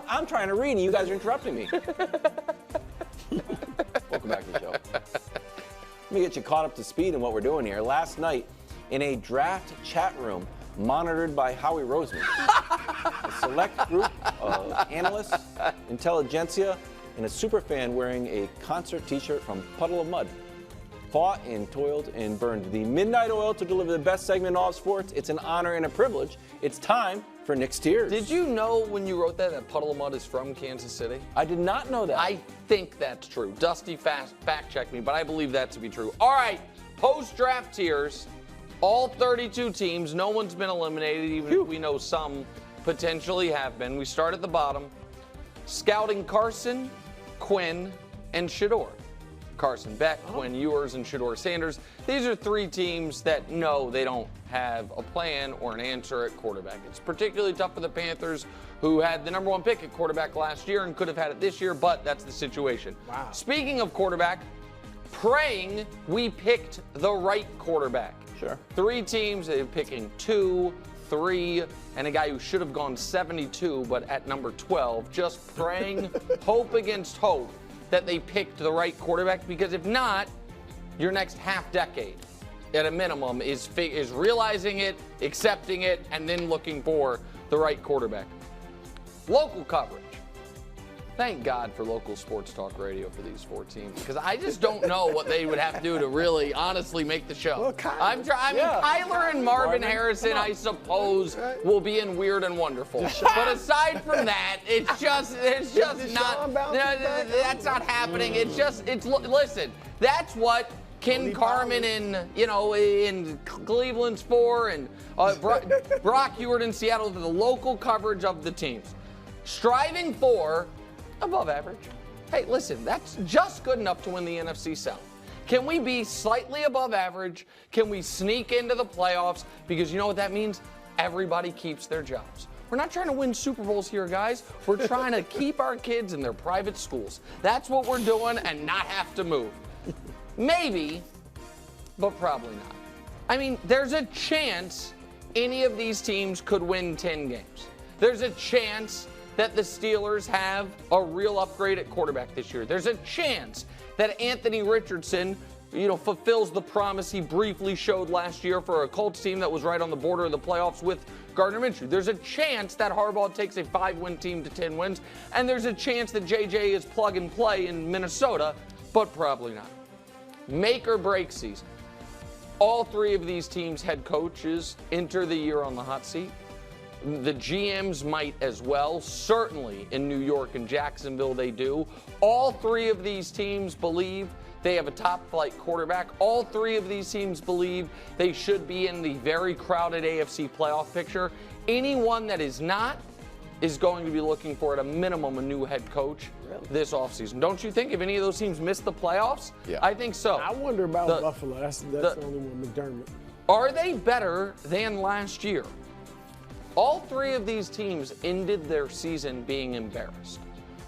I'm trying to read and you guys are interrupting me. Welcome back to the show. Let me get you caught up to speed in what we're doing here. Last night, in a draft chat room monitored by Howie Roseman, a select group of analysts, intelligentsia, and a superfan wearing a concert t-shirt from Puddle of Mud fought and toiled and burned the midnight oil to deliver the best segment in all of sports. It's an honor and a privilege. It's time for Nick's Tears. Did you know when you wrote that Puddle of Mud is from Kansas City? I did not know that. I think that's true. Dusty fact-checked me, but I believe that to be true. All right, post-draft tiers. All 32 teams. No one's been eliminated, even if we know some potentially have been. We start at the bottom. Scouting Carson, Quinn, and Shedeur. Carson Beck, Quinn Ewers, and Shedeur Sanders. These are three teams that know they don't have a plan or an answer at quarterback. It's particularly tough for the Panthers, who had the number one pick at quarterback last year and could have had it this year, but that's the situation. Wow. Speaking of quarterback, praying we picked the right quarterback. Sure. Three teams, they're picking 2, 3, and a guy who should have gone 72, but at number 12, just praying, hope against hope, that they picked the right quarterback, because if not, your next half decade, at a minimum, is realizing it, accepting it, and then looking for the right quarterback. Local coverage. Thank God for local sports talk radio for these four teams, because I just don't know what they would have to do to really, honestly make the show. Well, Kyler and Marvin Harrison, I suppose, will be in Weird and Wonderful. But aside from that, it's just not. That's not happening. Listen. That's what Ken Carman in Cleveland's for, and Brock Ewart in Seattle for the local coverage of the teams, striving for above average. Hey, listen, that's just good enough to win the NFC South. Can we be slightly above average? Can we sneak into the playoffs? Because you know what that means? Everybody keeps their jobs. We're not trying to win Super Bowls here, guys. We're trying to keep our kids in their private schools. That's what we're doing, and not have to move. Maybe, but probably not. I mean, there's a chance any of these teams could win 10 games. There's a chance that the Steelers have a real upgrade at quarterback this year. There's a chance that Anthony Richardson, fulfills the promise he briefly showed last year for a Colts team that was right on the border of the playoffs with Gardner Minshew. There's a chance that Harbaugh takes a 5-win team to 10 wins, and there's a chance that JJ is plug and play in Minnesota, but probably not. Make or break season. All three of these teams' head coaches enter the year on the hot seat. The GMs might as well. Certainly in New York and Jacksonville they do. All three of these teams believe they have a top-flight quarterback. All three of these teams believe they should be in the very crowded AFC playoff picture. Anyone that is not is going to be looking for, at a minimum, a new head coach this offseason. Don't you think, if any of those teams miss the playoffs? Yeah. I think so. I wonder about Buffalo. That's the only one, McDermott. Are they better than last year? All three of these teams ended their season being embarrassed.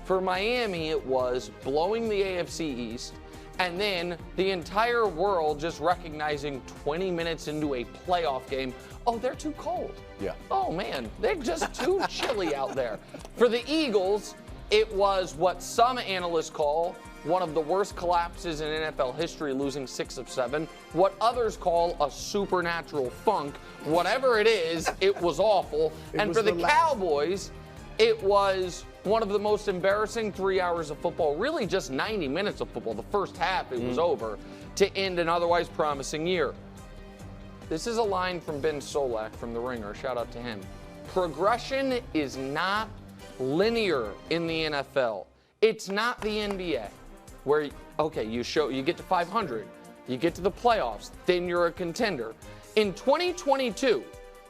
For Miami, it was blowing the AFC East, and then the entire world just recognizing 20 minutes into a playoff game, oh, they're too cold. Yeah. Oh, man, they're just too chilly out there. For the Eagles, it was what some analysts call one of the worst collapses in NFL history, losing 6 of 7. What others call a supernatural funk. Whatever it is, it was awful. And for the Cowboys, it was one of the most embarrassing 3 hours of football, really just 90 minutes of football. The first half, it was over, to end an otherwise promising year. This is a line from Ben Solak from The Ringer. Shout out to him. Progression is not linear in the NFL. It's not the NBA, where, okay, you get to 500, you get to the playoffs, then you're a contender. In 2022,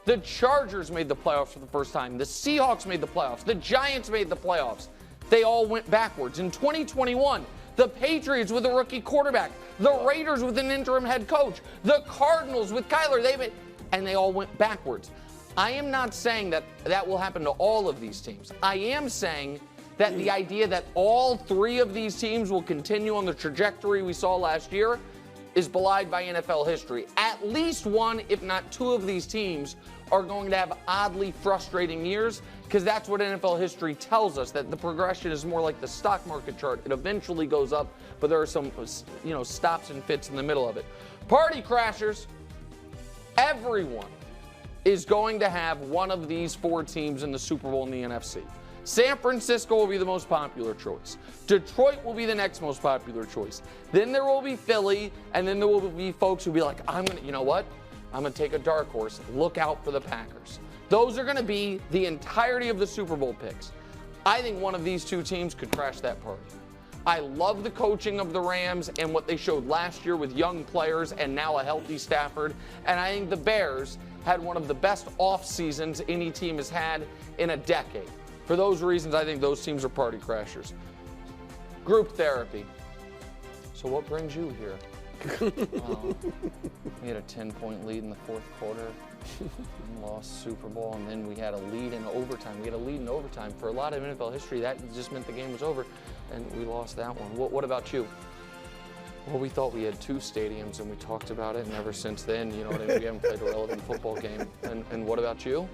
the Chargers made the playoffs for the first time. The Seahawks made the playoffs. The Giants made the playoffs. They all went backwards. In 2021, the Patriots with a rookie quarterback, the Raiders with an interim head coach, the Cardinals with Kyler, and they all went backwards. I am not saying that that will happen to all of these teams. I am saying that the idea that all three of these teams will continue on the trajectory we saw last year is belied by NFL history. At least one, if not two of these teams are going to have oddly frustrating years, because that's what NFL history tells us, that the progression is more like the stock market chart. It eventually goes up, but there are some, stops and fits in the middle of it. Party crashers, everyone is going to have one of these 4 teams in the Super Bowl in the NFC. San Francisco will be the most popular choice. Detroit will be the next most popular choice. Then there will be Philly, and then there will be folks who will be like, you know what? I'm going to take a dark horse. Look out for the Packers. Those are going to be the entirety of the Super Bowl picks. I think one of these 2 teams could crash that party. I love the coaching of the Rams and what they showed last year with young players and now a healthy Stafford. And I think the Bears had one of the best off seasons any team has had in a decade. For those reasons, I think those teams are party crashers. Group therapy. So what brings you here? We had a 10-point lead in the 4th quarter, and lost Super Bowl, and then we had a lead in overtime. We had a lead in overtime. For a lot of NFL history, that just meant the game was over, and we lost that one. What about you? Well, we thought we had 2 stadiums, and we talked about it, and ever since then, we haven't played a relevant football game. And what about you?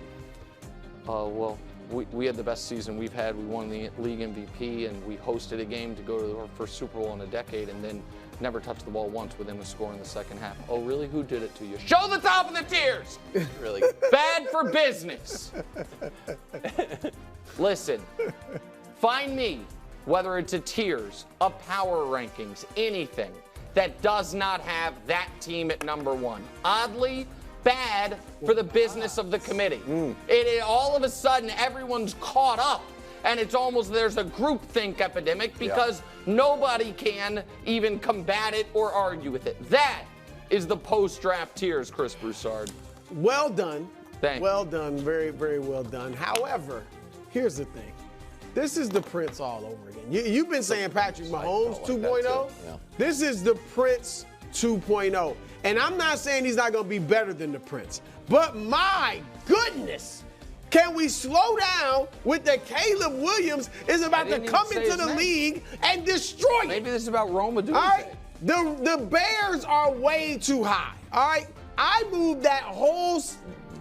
Well, we had the best season we've had. We won the league MVP, and we hosted a game to go to our first Super Bowl in a decade, and then never touched the ball once with him a score in the second half. Oh, really? Who did it to you? Show the top of the tiers! Really? Bad for business. Listen, find me, whether it's a tiers, a power rankings, anything that does not have that team at number 1. Oddly, bad for the business of the committee. It all of a sudden, everyone's caught up, and it's almost there's a groupthink epidemic because nobody can even combat it or argue with it. That is the post-draft tiers, Chris Broussard. Well done. Thank you. Well done. Very, very well done. However, here's the thing. This is the Prince all over again. You've been saying Patrick Mahomes 2.0. Yeah. This is the Prince 2.0. And I'm not saying he's not going to be better than the Prince. But my goodness, can we slow down with the Caleb Williams is about to come into the league and destroy it. Maybe this is about Roma doing all right? The Bears are way too high. All right? I moved that whole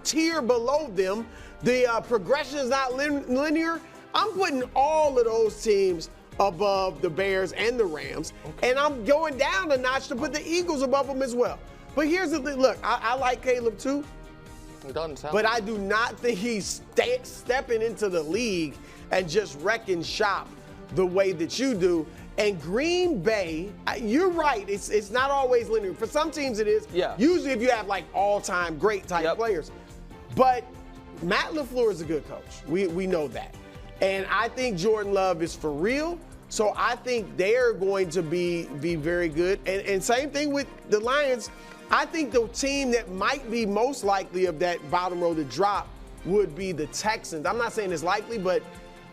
tier below them. The progression is not linear. I'm putting all of those teams above the Bears and the Rams. Okay. And I'm going down a notch to put the Eagles above them as well. But here's the thing. Look, I like Caleb too. It doesn't sound but I do not think he's stepping into the league and just wrecking shop the way that you do. And Green Bay, you're right. It's not always linear. For some teams it is. Yeah. Usually if you have like all-time great type players. But Matt LaFleur is a good coach. We know that. And I think Jordan Love is for real. So I think they're going to be very good. And same thing with the Lions. I think the team that might be most likely of that bottom row to drop would be the Texans. I'm not saying it's likely, but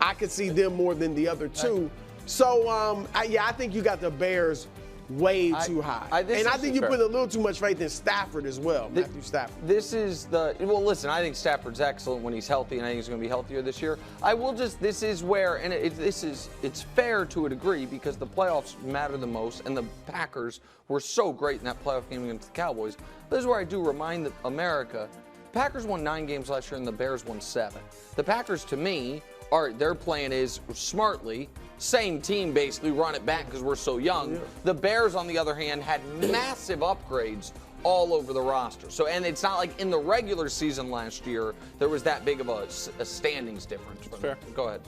I could see them more than the other two. So, I think you got the Bears way too high. I think you put a little too much faith in Stafford as well, Matthew Stafford. This is listen, I think Stafford's excellent when he's healthy, and I think he's going to be healthier this year. This is where, and it's fair to a degree because the playoffs matter the most, and the Packers were so great in that playoff game against the Cowboys. This is where I do remind America, Packers won 9 games last year, and the Bears won 7. The Packers, to me, their plan is smartly, same team basically, run it back because we're so young. Yeah. The Bears, on the other hand, had massive upgrades all over the roster. So, and it's not like in the regular season last year there was that big of a standings difference. Fair. Go ahead.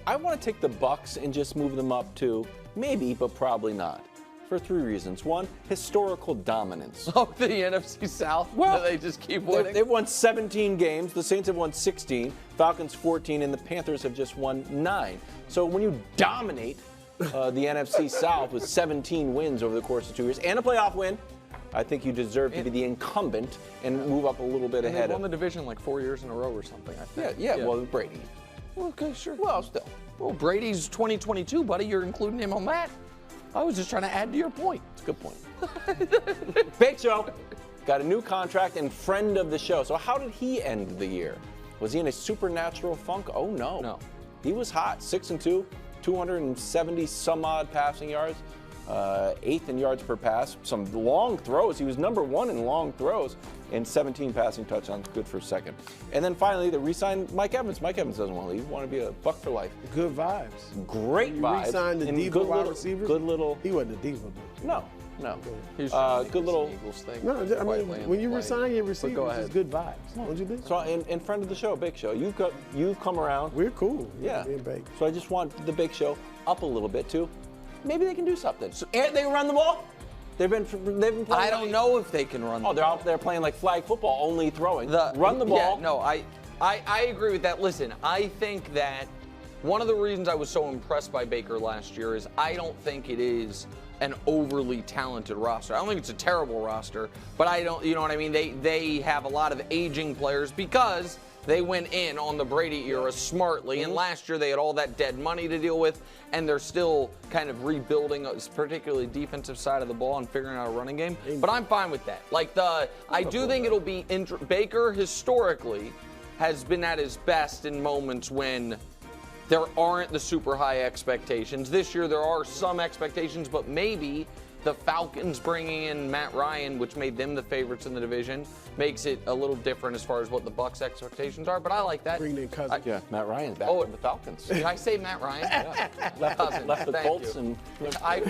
I want to take the Bucks and just move them up to maybe, but probably not. For 3 reasons. 1, historical dominance. Oh, the NFC South? Well, they just keep winning? They've won 17 games. The Saints have won 16. Falcons 14, and the Panthers have just won 9. So when you dominate the NFC South with 17 wins over the course of 2 years and a playoff win, I think you deserve to be the incumbent and move up a little bit ahead. They won the division like 4 years in a row or something, I think. Yeah. Well, Brady. Well, okay, sure. Well, still. Well, Brady's 2022, buddy. You're including him on that? I was just trying to add to your point. It's a good point. Big Show got a new contract and friend of the show. So how did he end the year? Was he in a supernatural funk? Oh, no. No. He was hot. 6-2, 270 some odd passing yards. 8th in yards per pass, some long throws. He was number 1 in long throws, and 17 passing touchdowns, good for second. And then finally, they re-signed Mike Evans. Mike Evans doesn't want to leave. He want to be a Buck for life. Good vibes. Great vibes. Re-signed the diva wide receivers. Good little. He wasn't a diva, but No. He's good little Eagles thing. no. I mean, when you resign your receivers, it's good vibes. Don't you think? So, and friend of the show, Big Show, you've come around. We're cool. Yeah. Me and Bake. So I just want the Big Show up a little bit too. Maybe they can do something. So, and they run the ball. They've been playing. I don't know if they can run the ball. They're out there playing like flag football, only throwing. Run the ball. Yeah, no, I agree with that. Listen, I think that one of the reasons I was so impressed by Baker last year is I don't think it is an overly talented roster. I don't think it's a terrible roster, but I don't, you know what I mean? They have a lot of aging players because they went in on the Brady era smartly, and last year they had all that dead money to deal with, and they're still kind of rebuilding, particularly defensive side of the ball and figuring out a running game. But I'm fine with that. Like I do think it'll be Baker historically has been at his best in moments when there aren't the super high expectations. This year there are some expectations, but maybe the Falcons bringing in Matt Ryan, which made them the favorites in the division, makes it a little different as far as what the Bucs' expectations are. But I like that. Bringing in Cousins. Yeah, Matt Ryan's back with the Falcons. Did I say Matt Ryan? Yeah. Left the Colts and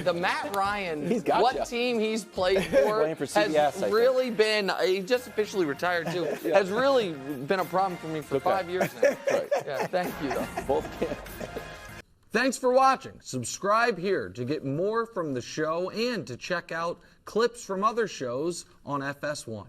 the Matt Ryan. He's got what team he's played for, CBS, has really been. He just officially retired too. Has really been a problem for me for 5 years now. Right. Yeah, thank you though. Both. Thanks for watching. Subscribe here to get more from the show and to check out clips from other shows on FS1.